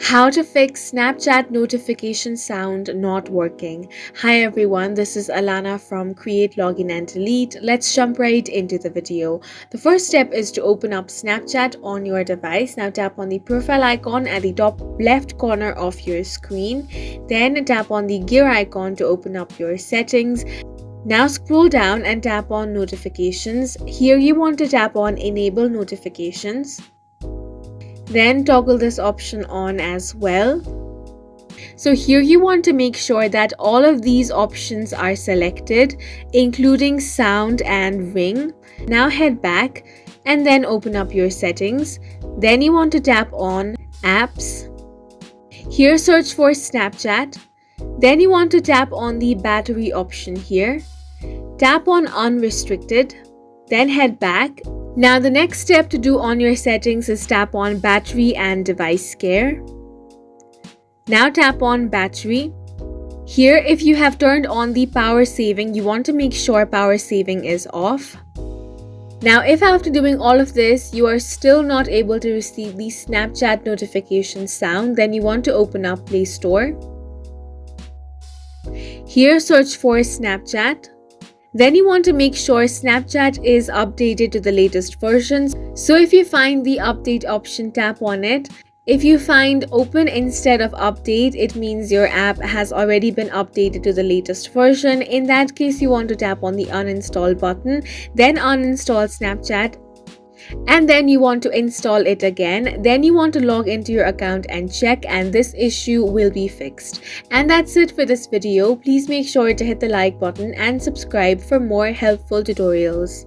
How to fix Snapchat notification sound not working. Hi everyone, this is Alana from Create, Login and Delete. Let's jump right into the video. The first step is to open up Snapchat on your device. Now tap on the profile icon at the top left corner of your screen. Then tap on the gear icon to open up your settings. Now scroll down and tap on notifications. Here you want to tap on enable notifications. Then toggle this option on as well. So here you want to make sure that all of these options are selected, including sound and ring. Now head back and then open up your settings. Then you want to tap on apps. Here search for Snapchat. Then you want to tap on the battery option here. Tap on unrestricted. Then head back. Now the next step to do on your settings is tap on battery and device care. Now tap on battery. Here if you have turned on the power saving, you want to make sure power saving is off. Now if after doing all of this you are still not able to receive the Snapchat notification sound, then you want to open up Play Store. Here search for Snapchat. Then you want to make sure Snapchat is updated to the latest versions. So if you find the update option, tap on it. If you find open instead of update, it means your app has already been updated to the latest version. In that case, you want to tap on the uninstall button, then uninstall Snapchat. And then you want to install it again. Then you want to log into your account and check, and this issue will be fixed. And that's it for this video. Please make sure to hit the like button and subscribe for more helpful tutorials.